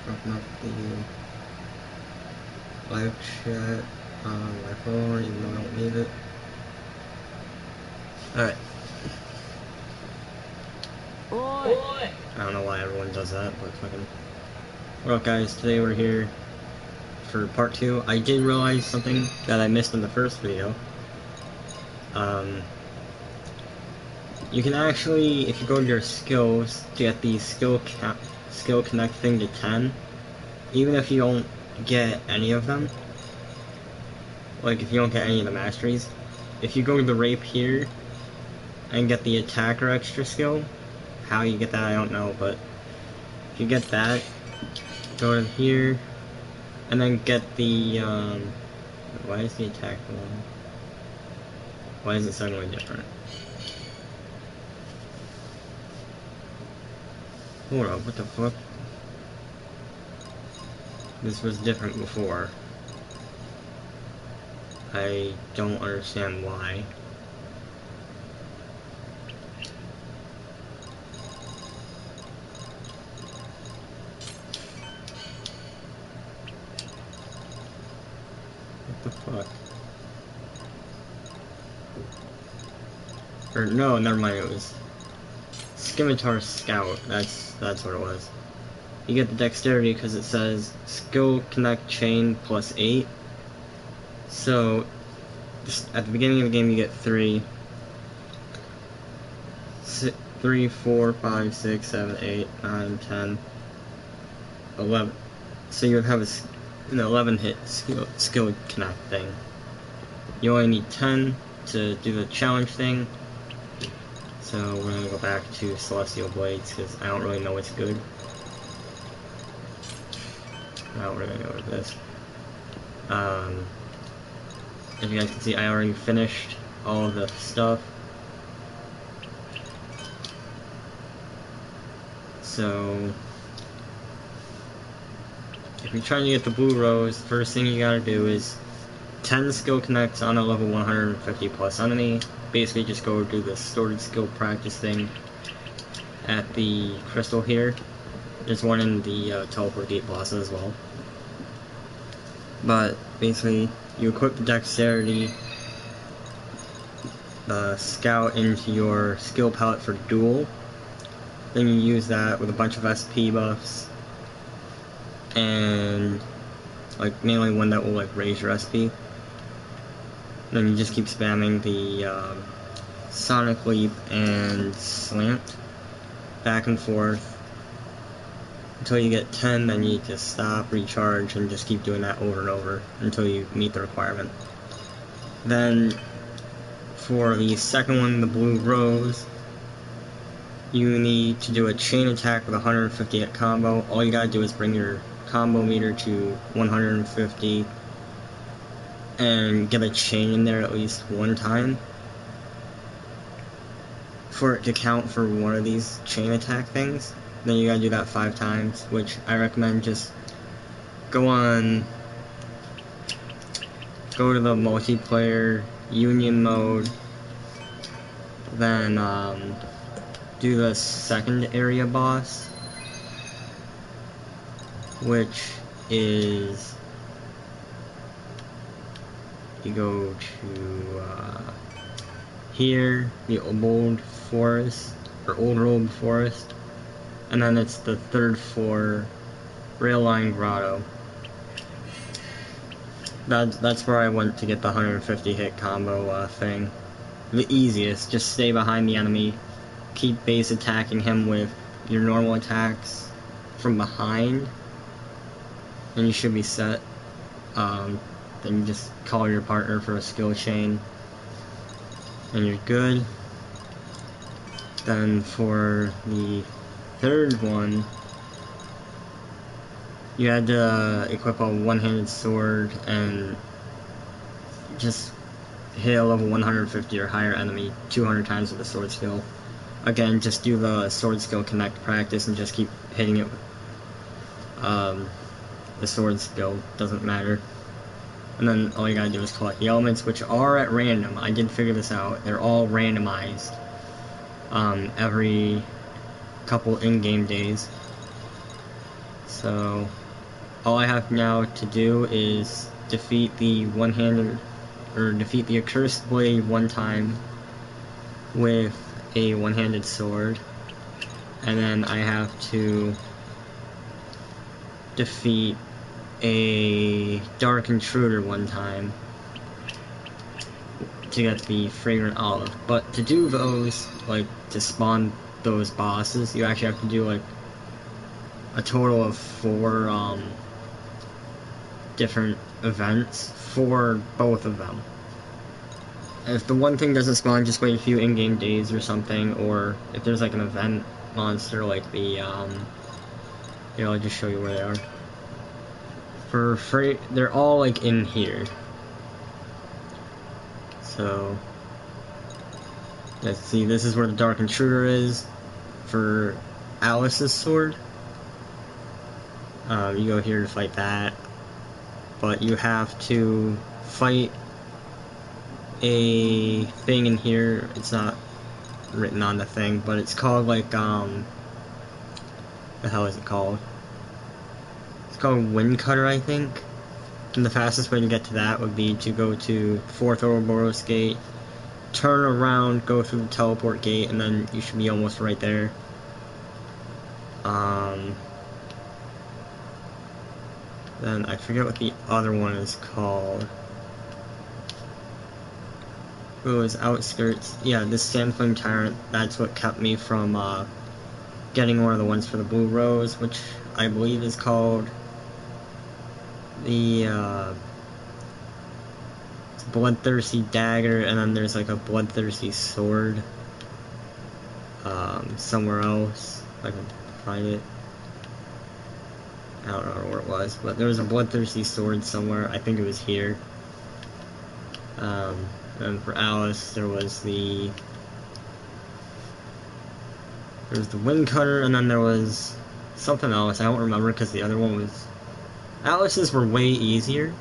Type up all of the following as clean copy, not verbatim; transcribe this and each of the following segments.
open up the live chat on my phone, even though I don't need it. Alright. Oi! I don't know why everyone does that, but fucking... What up, guys? Today we're here for part 2. I did realize something that I missed in the first video. You can actually, if you go to your skills, to get the skill connect thing to 10, even if you don't get any of them, like if you don't get any of the masteries, if you go to the rape here and get the attacker extra skill, how you get that I don't know, but if you get that, go to here, and then get the, why is the attack one? Why is it suddenly different? Hold up, what the fuck? This was different before. I don't understand why. What the fuck? Or no, never mind, it was Scimitar Scout. That's what it was. You get the dexterity because it says skill connect chain plus 8. So at the beginning of the game you get 3, 4, 5, 6, 7, 8, 9, 10, 11. So you would have an 11 hit skill connect thing. You only need 10 to do the challenge thing. So we're gonna go back to Celestial Blades because I don't really know what's good. Now we're gonna go with this. As you guys can see, I already finished all of the stuff. So if you're trying to get the blue rose, first thing you gotta do is 10 skill connects on a level 150 plus enemy. Basically just go do the sword skill practice thing at the crystal here. There's one in the teleport gate boss as well. But basically you equip the dexterity, the scout into your skill palette for duel. Then you use that with a bunch of SP buffs. And like mainly one that will like raise your SP. Then you just keep spamming the Sonic Leap and Slant back and forth until you get 10. Then you just stop, recharge, and just keep doing that over and over until you meet the requirement. Then for the second one, the blue rose, you need to do a chain attack with a 150 hit combo. All you gotta do is bring your combo meter to 150 and get a chain in there at least one time for it to count for one of these chain attack things. Then you gotta do that 5 times, which I recommend just go to the multiplayer union mode, then do the second area boss, which is you go to here, the old forest, or old road forest, and then it's the third floor rail line grotto. That's where I went to get the 150 hit combo thing. The easiest, just stay behind the enemy, keep base attacking him with your normal attacks from behind, and you should be set. Then you just call your partner for a skill chain, and you're good. Then for the third one, you had to equip a one-handed sword and just hit a level 150 or higher enemy 200 times with the sword skill. Again, just do the sword skill connect practice and just keep hitting it with the sword skill, doesn't matter. And then all you gotta do is collect the elements, which are at random. I did figure this out. They're all randomized every couple in-game days. So all I have now to do is defeat the defeat the accursed blade one time with a one-handed sword, and then I have to defeat a dark intruder one time to get the fragrant olive. But to do those, like to spawn those bosses, you actually have to do like a total of 4 different events for both of them. If the one thing doesn't spawn, just wait a few in-game days or something, or if there's like an event monster like the here, I'll just show you where they are. For free, they're all like in here. So let's see, this is where the Dark Intruder is for Alice's sword. You go here to fight that, but you have to fight a thing in here. It's not written on the thing, but it's called like the hell is it called? It's called Wind Cutter, I think. And the fastest way to get to that would be to go to 4th Ouroboros Gate, turn around, go through the teleport gate, and then you should be almost right there. Then I forget what the other one is called. It was Outskirts. Yeah, this Sandflame Tyrant, that's what kept me from getting one of the ones for the Blue Rose, which I believe is called the Bloodthirsty Dagger, and then there's like a Bloodthirsty Sword somewhere else, if I can find it. I don't know where it was, but there was a Bloodthirsty Sword somewhere. I think it was here. And for Alice, there was the Wind Cutter, and then there was something else. I don't remember because the other one was... Alice's were way easier,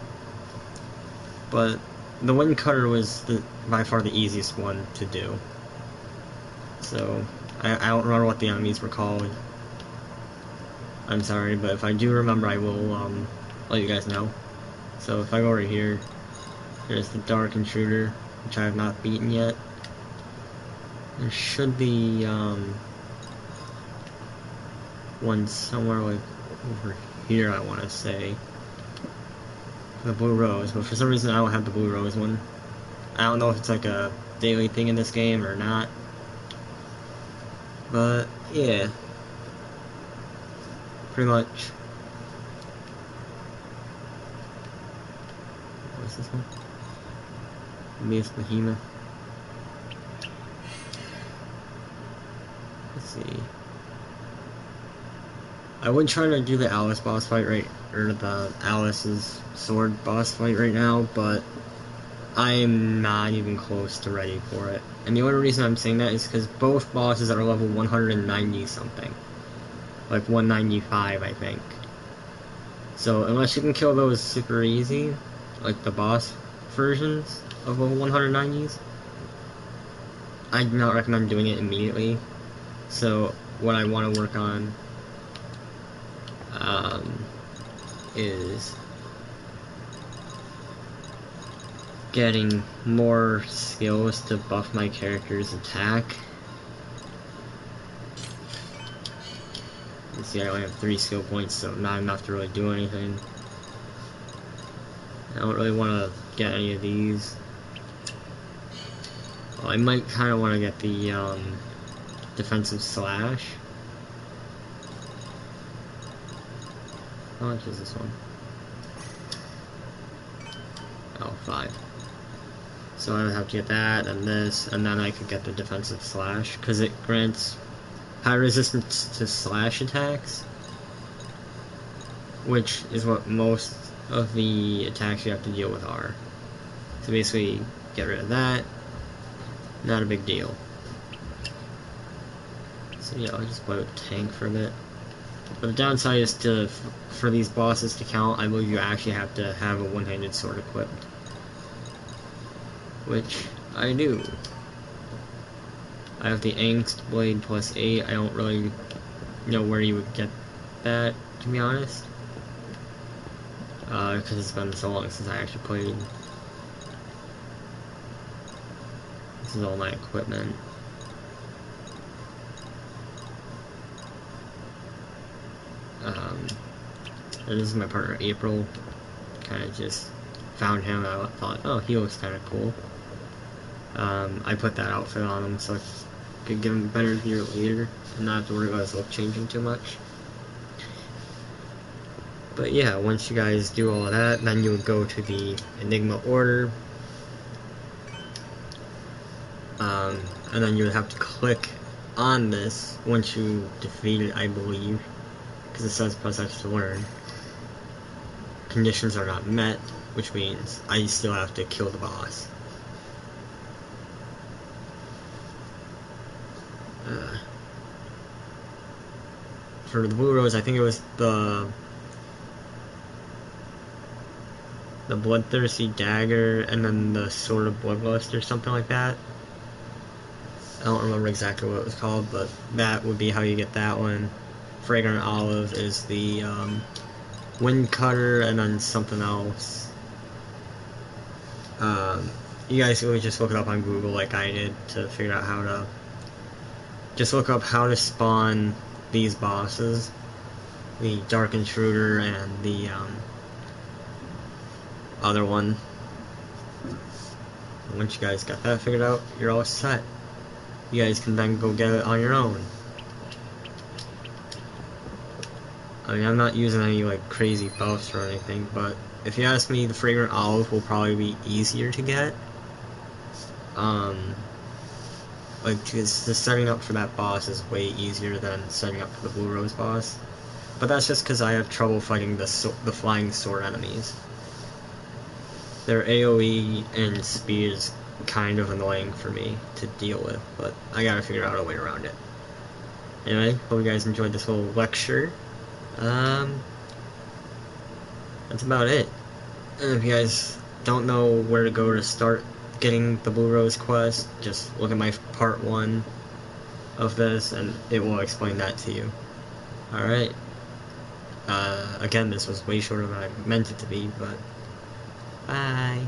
but the Wind Cutter was by far the easiest one to do. So, I don't remember what the enemies were called. I'm sorry, but if I do remember, I will let you guys know. So if I go right here, there's the Dark Intruder, which I have not beaten yet. There should be one somewhere like over here, I want to say. The Blue Rose, but for some reason I don't have the Blue Rose one. I don't know if it's like a daily thing in this game or not. But yeah. Pretty much. What's this one? Miss Behemoth. Let's see. I would try to do the Alice boss fight or the Alice's sword boss fight right now, but I am not even close to ready for it. And the only reason I'm saying that is because both bosses are level 190 something. Like 195, I think. So unless you can kill those super easy, like the boss versions of level 190s, I do not recommend doing it immediately. So what I want to work on is getting more skills to buff my character's attack. See, I only have 3 skill points, so not enough to really do anything. I don't really want to get any of these. Well, I might kind of want to get the defensive slash. How much is this one? Oh, 5. So I would have to get that, and this, and then I could get the defensive slash, because it grants high resistance to slash attacks, which is what most of the attacks you have to deal with are. So basically, get rid of that. Not a big deal. So yeah, I'll just play with tank for a bit. But the downside is for these bosses to count, I believe you actually have to have a one-handed sword equipped. Which I do. I have the Angst Blade plus 8. I don't really know where you would get that, to be honest. Because it's been so long since I actually played. This is all my equipment. And this is my partner April. Kind of just found him. I thought, oh, he looks kind of cool. I put that outfit on him so I could give him a better gear later and not have to worry about his look changing too much. But yeah, once you guys do all of that, then you would go to the Enigma order. And then you would have to click on this once you defeat it, I believe. Because it says press X to learn. Conditions are not met, which means I still have to kill the boss. For the Blue Rose, I think it was the Bloodthirsty Dagger and then the Sword of Bloodlust or something like that. I don't remember exactly what it was called, but that would be how you get that one. Fragrant Olive is the Wind Cutter and then something else. You guys can just look it up on Google like I did to figure out how to... Just look up how to spawn these bosses. The Dark Intruder and the other one. Once you guys got that figured out, you're all set. You guys can then go get it on your own. I mean, I'm not using any like crazy buffs or anything, but if you ask me, the Fragrant Olive will probably be easier to get. Like, because the setting up for that boss is way easier than setting up for the Blue Rose boss. But that's just because I have trouble fighting the flying sword enemies. Their AoE and speed is kind of annoying for me to deal with, but I gotta figure out a way around it. Anyway, hope you guys enjoyed this little lecture. That's about it. And if you guys don't know where to go to start getting the Blue Rose quest, just look at my part 1 of this and it will explain that to you. Alright. Again, this was way shorter than I meant it to be, but bye.